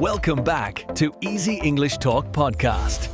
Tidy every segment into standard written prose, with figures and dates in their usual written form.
Welcome back to Easy English Talk Podcast.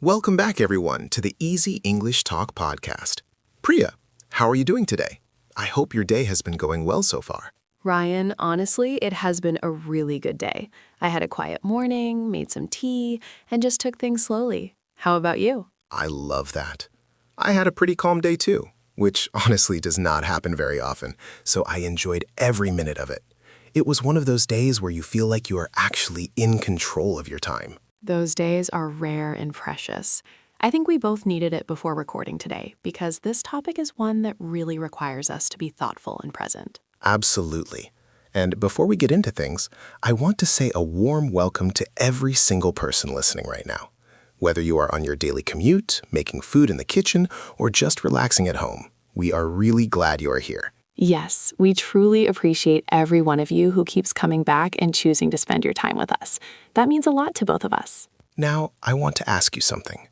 Welcome back, everyone, to the Easy English Talk Podcast. Priya, how are you doing today? I hope your day has been going well so far. Ryan, honestly, it has been a really good day. I had a quiet morning, made some tea, and just took things slowly. How about you? I love that. I had a pretty calm day too, which honestly does not happen very often, so I enjoyed every minute of it. It was one of those days where you feel like you are actually in control of your time. Those days are rare and precious. I think we both needed it before recording today because this topic is one that really requires us to be thoughtful and present. Absolutely. And before we get into things, I want to say a warm welcome to every single person listening right now. Whether you are on your daily commute, making food in the kitchen, or just relaxing at home, we are really glad you are here. Yes, we truly appreciate every one of you who keeps coming back and choosing to spend your time with us. That means a lot to both of us. Now, I want to ask you something.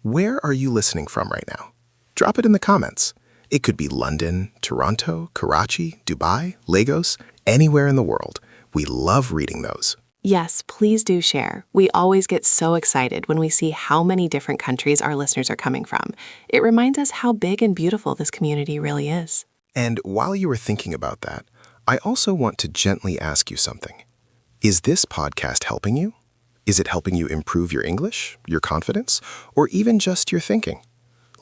Where are you listening from right now? Drop it in the comments. It could be London, Toronto, Karachi, Dubai, Lagos, anywhere in the world. We love reading those. Yes, please do share. We always get so excited when we see how many different countries our listeners are coming from. It reminds us how big and beautiful this community really is. And while you were thinking about that, I also want to gently ask you something. Is this podcast helping you? Is it helping you improve your English, your confidence, or even just your thinking?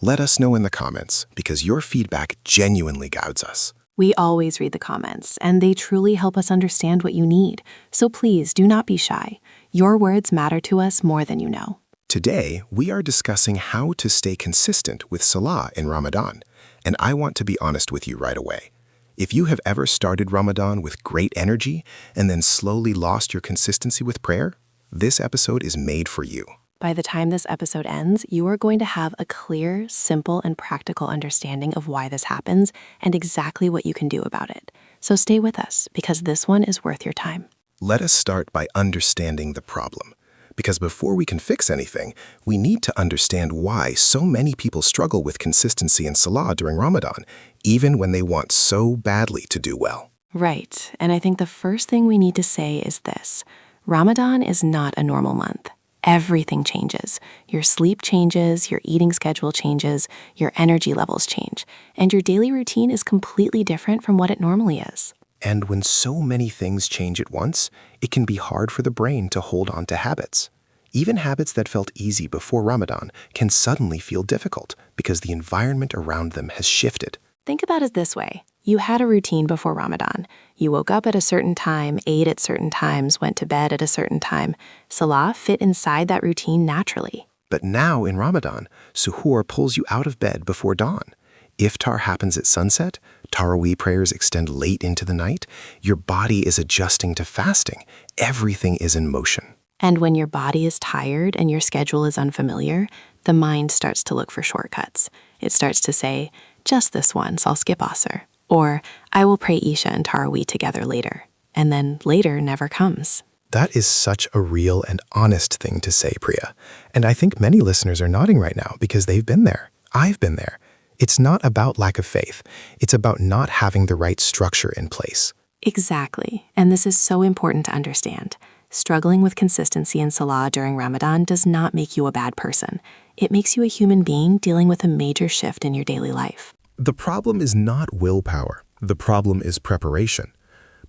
Let us know in the comments because your feedback genuinely guides us. We always read the comments, and they truly help us understand what you need. So please do not be shy. Your words matter to us more than you know. Today, we are discussing how to stay consistent with Salah in Ramadan. And I want to be honest with you right away. If you have ever started Ramadan with great energy and then slowly lost your consistency with prayer, this episode is made for you. By the time this episode ends, you are going to have a clear, simple, and practical understanding of why this happens and exactly what you can do about it. So stay with us because this one is worth your time. Let us start by understanding the problem. Because before we can fix anything, we need to understand why so many people struggle with consistency in Salah during Ramadan, even when they want so badly to do well. Right, and I think the first thing we need to say is this. Ramadan is not a normal month. Everything changes. Your sleep changes, your eating schedule changes, your energy levels change, and your daily routine is completely different from what it normally is. And when so many things change at once, it can be hard for the brain to hold on to habits. Even habits that felt easy before Ramadan can suddenly feel difficult because the environment around them has shifted. Think about it this way. You had a routine before Ramadan. You woke up at a certain time, ate at certain times, went to bed at a certain time. Salah fit inside that routine naturally. But now in Ramadan, suhoor pulls you out of bed before dawn. Iftar happens at sunset, Taraweeh prayers extend late into the night, your body is adjusting to fasting. Everything is in motion. And when your body is tired and your schedule is unfamiliar, the mind starts to look for shortcuts. It starts to say, just this once, I'll skip Asr. Or, I will pray Isha and Taraweeh together later. And then later never comes. That is such a real and honest thing to say, Priya. And I think many listeners are nodding right now because they've been there. I've been there. It's not about lack of faith. It's about not having the right structure in place. Exactly. And this is so important to understand. Struggling with consistency in Salah during Ramadan does not make you a bad person. It makes you a human being dealing with a major shift in your daily life. The problem is not willpower. The problem is preparation.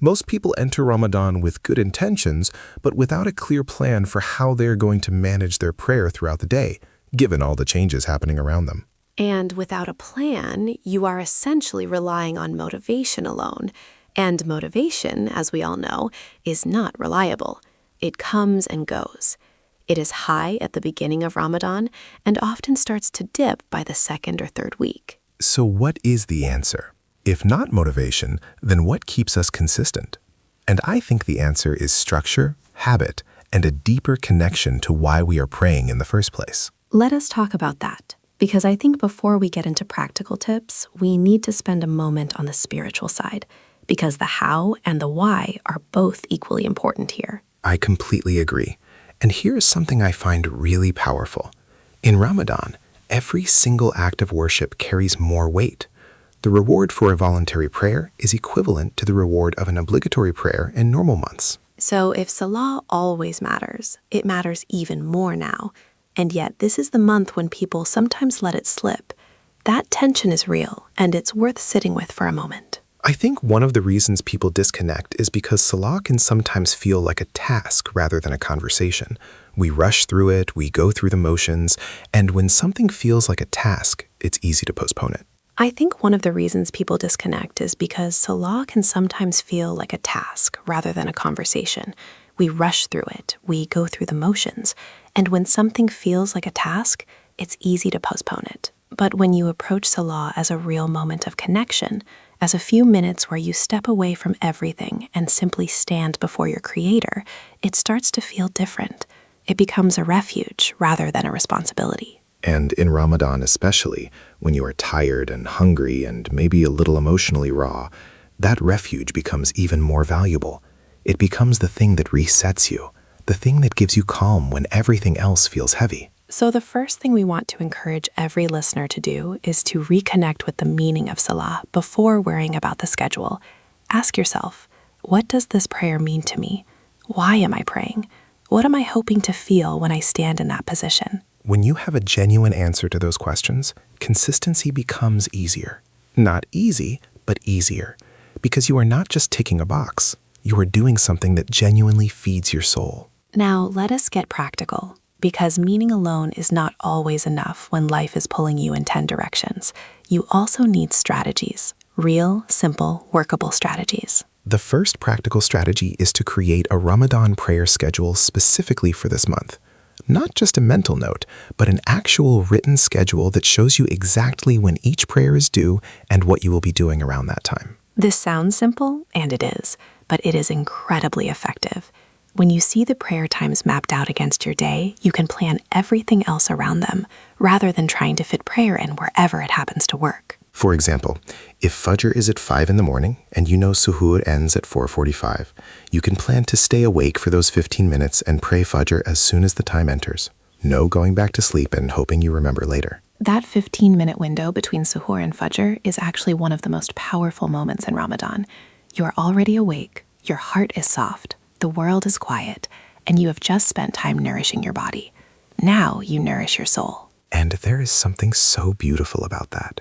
Most people enter Ramadan with good intentions, but without a clear plan for how they're going to manage their prayer throughout the day, given all the changes happening around them. And without a plan, you are essentially relying on motivation alone. And motivation, as we all know, is not reliable. It comes and goes. It is high at the beginning of Ramadan and often starts to dip by the second or third week. So what is the answer? If not motivation, then what keeps us consistent? And I think the answer is structure, habit, and a deeper connection to why we are praying in the first place. Let us talk about that, because I think before we get into practical tips, we need to spend a moment on the spiritual side, because the how and the why are both equally important here. I completely agree. And here's something I find really powerful. In Ramadan, every single act of worship carries more weight. The reward for a voluntary prayer is equivalent to the reward of an obligatory prayer in normal months. So if Salah always matters, it matters even more now. And yet this is the month when people sometimes let it slip. That tension is real, and it's worth sitting with for a moment. I think one of the reasons people disconnect is because Salah can sometimes feel like a task rather than a conversation. We rush through it, we go through the motions, and when something feels like a task, it's easy to postpone it. I think one of the reasons people disconnect is because Salah can sometimes feel like a task rather than a conversation. We rush through it, we go through the motions, and when something feels like a task, it's easy to postpone it. But when you approach Salah as a real moment of connection, as a few minutes where you step away from everything and simply stand before your Creator, it starts to feel different. It becomes a refuge rather than a responsibility. And in Ramadan especially, when you are tired and hungry and maybe a little emotionally raw, that refuge becomes even more valuable. It becomes the thing that resets you, the thing that gives you calm when everything else feels heavy. So the first thing we want to encourage every listener to do is to reconnect with the meaning of Salah before worrying about the schedule. Ask yourself, what does this prayer mean to me? Why am I praying? What am I hoping to feel when I stand in that position? When you have a genuine answer to those questions, consistency becomes easier. Not easy, but easier. Because you are not just ticking a box. You are doing something that genuinely feeds your soul. Now let us get practical. Because meaning alone is not always enough when life is pulling you in 10 directions. You also need strategies. Real, simple, workable strategies. The first practical strategy is to create a Ramadan prayer schedule specifically for this month. Not just a mental note, but an actual written schedule that shows you exactly when each prayer is due and what you will be doing around that time. This sounds simple, and it is, but it is incredibly effective. When you see the prayer times mapped out against your day, you can plan everything else around them, rather than trying to fit prayer in wherever it happens to work. For example, if Fajr is at 5 in the morning and you know Suhoor ends at 4:45, you can plan to stay awake for those 15 minutes and pray Fajr as soon as the time enters. No going back to sleep and hoping you remember later. That 15-minute window between Suhoor and Fajr is actually one of the most powerful moments in Ramadan. You're already awake, your heart is soft, the world is quiet, and you have just spent time nourishing your body. Now you nourish your soul. And there is something so beautiful about that.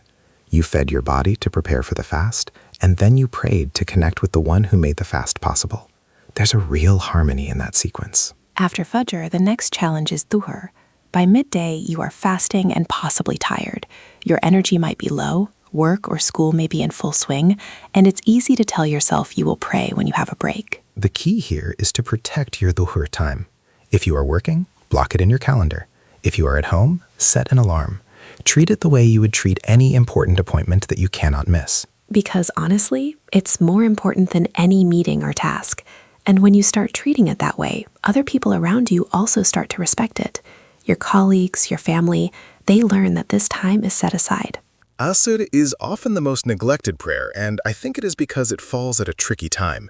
You fed your body to prepare for the fast, and then you prayed to connect with the one who made the fast possible. There's a real harmony in that sequence. After Fajr, the next challenge is Dhuhr. By midday, you are fasting and possibly tired. Your energy might be low, work or school may be in full swing, and it's easy to tell yourself you will pray when you have a break. The key here is to protect your Dhuhr time. If you are working, block it in your calendar. If you are at home, set an alarm. Treat it the way you would treat any important appointment that you cannot miss. Because honestly, it's more important than any meeting or task. And when you start treating it that way, other people around you also start to respect it. Your colleagues, your family, they learn that this time is set aside. Asr is often the most neglected prayer, and I think it is because it falls at a tricky time.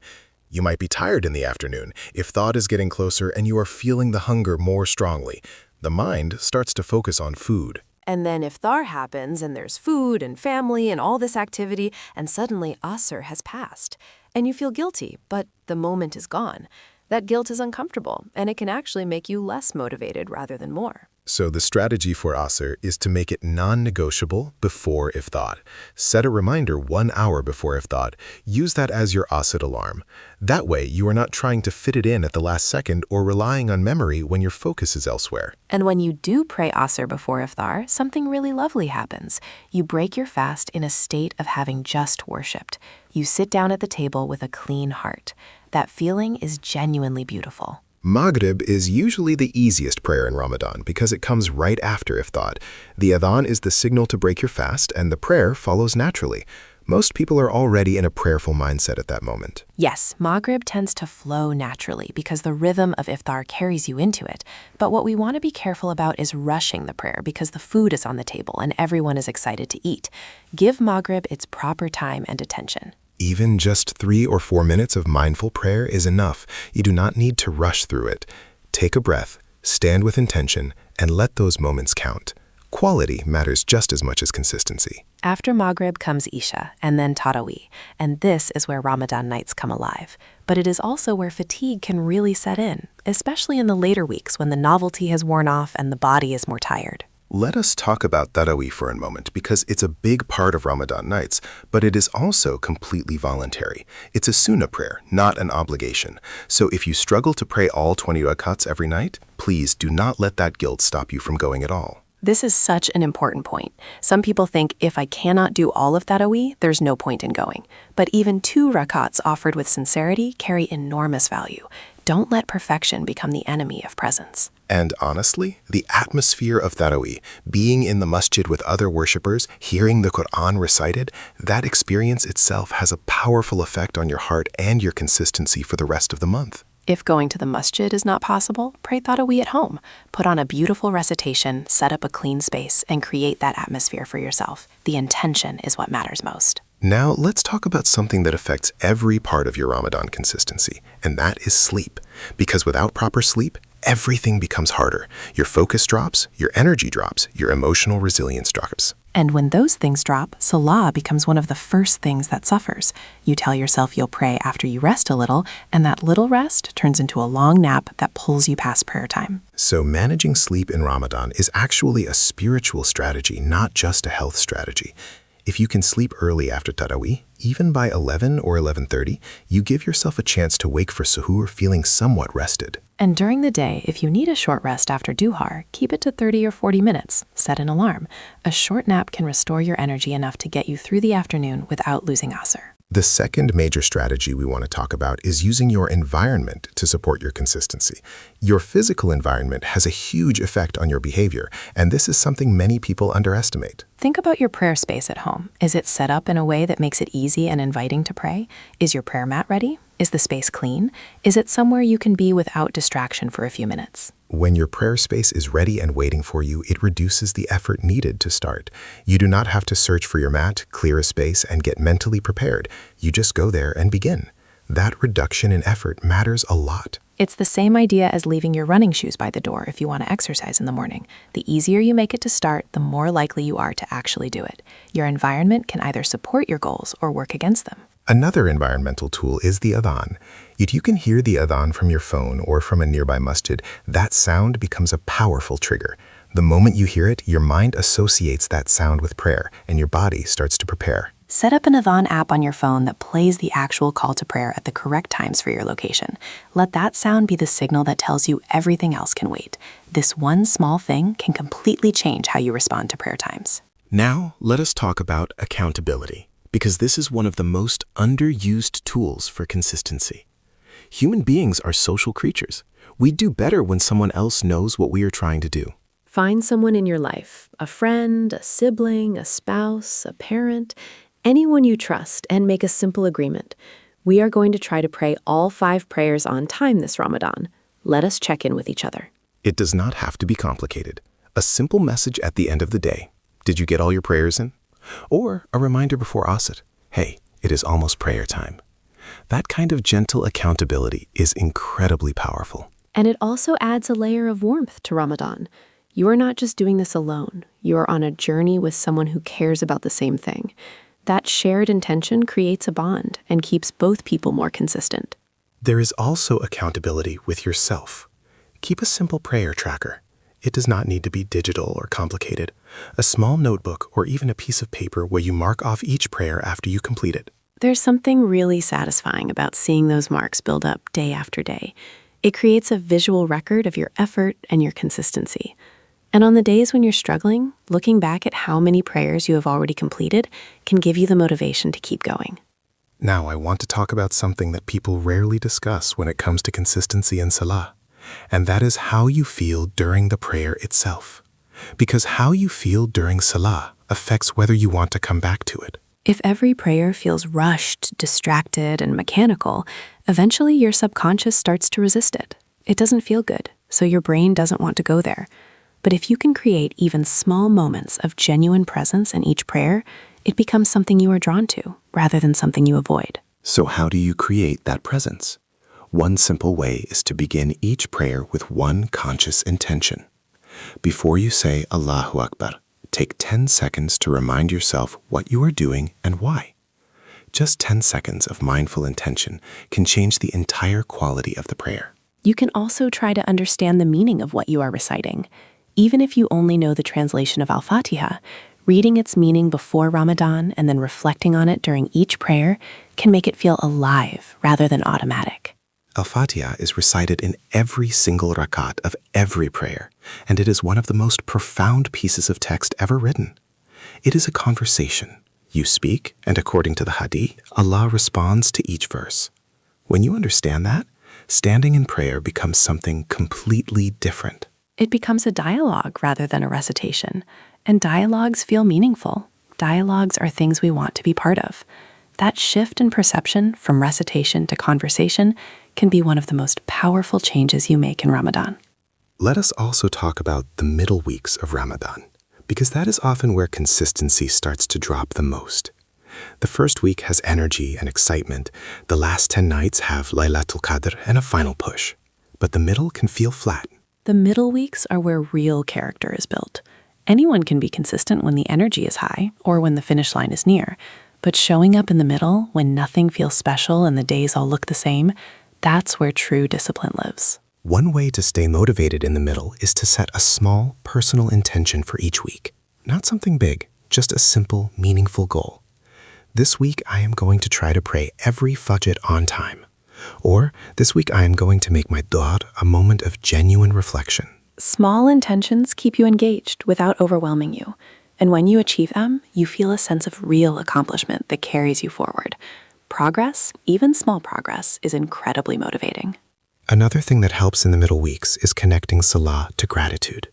You might be tired in the afternoon if thought is getting closer and you are feeling the hunger more strongly. The mind starts to focus on food. And then iftar happens and there's food and family and all this activity, and suddenly Asr has passed. And you feel guilty, but the moment is gone. That guilt is uncomfortable, and it can actually make you less motivated rather than more. So the strategy for Asr is to make it non-negotiable before iftar. Set a reminder 1 hour before iftar. Use that as your Asr alarm. That way, you are not trying to fit it in at the last second or relying on memory when your focus is elsewhere. And when you do pray Asr before iftar, something really lovely happens. You break your fast in a state of having just worshipped. You sit down at the table with a clean heart. That feeling is genuinely beautiful. Maghrib is usually the easiest prayer in Ramadan because it comes right after iftar. The adhan is the signal to break your fast, and the prayer follows naturally. Most people are already in a prayerful mindset at that moment. Yes, Maghrib tends to flow naturally because the rhythm of iftar carries you into it. But what we want to be careful about is rushing the prayer because the food is on the table and everyone is excited to eat. Give Maghrib its proper time and attention. Even just 3 or 4 minutes of mindful prayer is enough. You do not need to rush through it. Take a breath, stand with intention, and let those moments count. Quality matters just as much as consistency. After Maghrib comes Isha, and then Taraweeh, and this is where Ramadan nights come alive. But it is also where fatigue can really set in, especially in the later weeks when the novelty has worn off and the body is more tired. Let us talk about Taraweeh for a moment because it's a big part of Ramadan nights, but it is also completely voluntary. It's a sunnah prayer, not an obligation. So if you struggle to pray all 20 rakats every night, please do not let that guilt stop you from going at all. This is such an important point. Some people think if I cannot do all of Taraweeh, there's no point in going. But even 2 rakats offered with sincerity carry enormous value. Don't let perfection become the enemy of presence. And honestly, the atmosphere of Taraweeh, being in the masjid with other worshippers, hearing the Quran recited, that experience itself has a powerful effect on your heart and your consistency for the rest of the month. If going to the masjid is not possible, pray Taraweeh at home. Put on a beautiful recitation, set up a clean space, and create that atmosphere for yourself. The intention is what matters most. Now, let's talk about something that affects every part of your Ramadan consistency, and that is sleep. Because without proper sleep, everything becomes harder. Your focus drops, your energy drops, your emotional resilience drops. And when those things drop, Salah becomes one of the first things that suffers. You tell yourself you'll pray after you rest a little, and that little rest turns into a long nap that pulls you past prayer time. So managing sleep in Ramadan is actually a spiritual strategy, not just a health strategy. If you can sleep early after Taraweeh, even by 11 or 11:30, you give yourself a chance to wake for suhoor feeling somewhat rested. And during the day, if you need a short rest after duhar, keep it to 30 or 40 minutes. Set an alarm. A short nap can restore your energy enough to get you through the afternoon without losing asr. The second major strategy we want to talk about is using your environment to support your consistency. Your physical environment has a huge effect on your behavior, and this is something many people underestimate. Think about your prayer space at home. Is it set up in a way that makes it easy and inviting to pray? Is your prayer mat ready? Is the space clean? Is it somewhere you can be without distraction for a few minutes? When your prayer space is ready and waiting for you, it reduces the effort needed to start. You do not have to search for your mat, clear a space, and get mentally prepared. You just go there and begin. That reduction in effort matters a lot. It's the same idea as leaving your running shoes by the door if you want to exercise in the morning. The easier you make it to start, the more likely you are to actually do it. Your environment can either support your goals or work against them. Another environmental tool is the adhan. If you can hear the adhan from your phone or from a nearby masjid, that sound becomes a powerful trigger. The moment you hear it, your mind associates that sound with prayer, and your body starts to prepare. Set up an adhan app on your phone that plays the actual call to prayer at the correct times for your location. Let that sound be the signal that tells you everything else can wait. This one small thing can completely change how you respond to prayer times. Now, let us talk about accountability, because this is one of the most underused tools for consistency. Human beings are social creatures. We do better when someone else knows what we are trying to do. Find someone in your life, a friend, a sibling, a spouse, a parent, anyone you trust, and make a simple agreement. We are going to try to pray all 5 prayers on time this Ramadan. Let us check in with each other. It does not have to be complicated. A simple message at the end of the day. Did you get all your prayers in? Or a reminder before Asr. Hey, it is almost prayer time. That kind of gentle accountability is incredibly powerful. And it also adds a layer of warmth to Ramadan. You are not just doing this alone. You are on a journey with someone who cares about the same thing. That shared intention creates a bond and keeps both people more consistent. There is also accountability with yourself. Keep a simple prayer tracker. It does not need to be digital or complicated. A small notebook or even a piece of paper where you mark off each prayer after you complete it. There's something really satisfying about seeing those marks build up day after day. It creates a visual record of your effort and your consistency. And on the days when you're struggling, looking back at how many prayers you have already completed can give you the motivation to keep going. Now I want to talk about something that people rarely discuss when it comes to consistency in Salah, and that is how you feel during the prayer itself. Because how you feel during Salah affects whether you want to come back to it. If every prayer feels rushed, distracted, and mechanical, eventually your subconscious starts to resist it. It doesn't feel good, so your brain doesn't want to go there. But if you can create even small moments of genuine presence in each prayer, it becomes something you are drawn to, rather than something you avoid. So how do you create that presence? One simple way is to begin each prayer with one conscious intention. Before you say Allahu Akbar, take 10 seconds to remind yourself what you are doing and why. Just 10 seconds of mindful intention can change the entire quality of the prayer. You can also try to understand the meaning of what you are reciting. Even if you only know the translation of Al-Fatiha, reading its meaning before Ramadan and then reflecting on it during each prayer can make it feel alive rather than automatic. Al-Fatiha is recited in every single rakat of every prayer, and it is one of the most profound pieces of text ever written. It is a conversation. You speak, and according to the Hadith, Allah responds to each verse. When you understand that, standing in prayer becomes something completely different. It becomes a dialogue rather than a recitation, and dialogues feel meaningful. Dialogues are things we want to be part of. That shift in perception from recitation to conversation can be one of the most powerful changes you make in Ramadan. Let us also talk about the middle weeks of Ramadan, because that is often where consistency starts to drop the most. The first week has energy and excitement. The last 10 nights have Laylatul Qadr and a final push. But the middle can feel flat. The middle weeks are where real character is built. Anyone can be consistent when the energy is high or when the finish line is near. But showing up in the middle when nothing feels special and the days all look the same, that's where true discipline lives. One way to stay motivated in the middle is to set a small, personal intention for each week. Not something big, just a simple, meaningful goal. This week, I am going to try to pray every Fajr on time. Or, this week, I am going to make my du'a a moment of genuine reflection. Small intentions keep you engaged without overwhelming you. And when you achieve them, you feel a sense of real accomplishment that carries you forward. Progress, even small progress, is incredibly motivating. Another thing that helps in the middle weeks is connecting Salah to gratitude.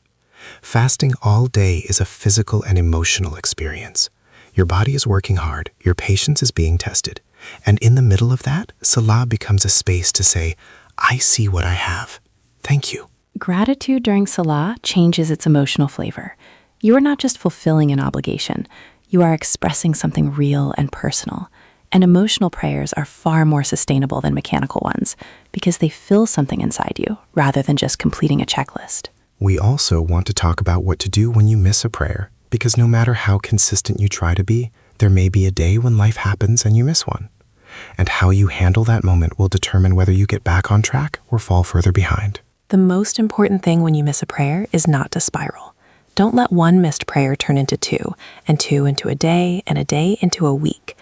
Fasting all day is a physical and emotional experience. Your body is working hard, your patience is being tested, and in the middle of that, Salah becomes a space to say, I see what I have. Thank you. Gratitude during Salah changes its emotional flavor. You are not just fulfilling an obligation, you are expressing something real and personal. And emotional prayers are far more sustainable than mechanical ones because they fill something inside you rather than just completing a checklist. We also want to talk about what to do when you miss a prayer, because no matter how consistent you try to be, there may be a day when life happens and you miss one. And how you handle that moment will determine whether you get back on track or fall further behind. The most important thing when you miss a prayer is not to spiral. Don't let one missed prayer turn into two, and two into a day, and a day into a week.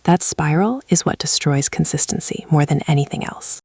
That spiral is what destroys consistency more than anything else.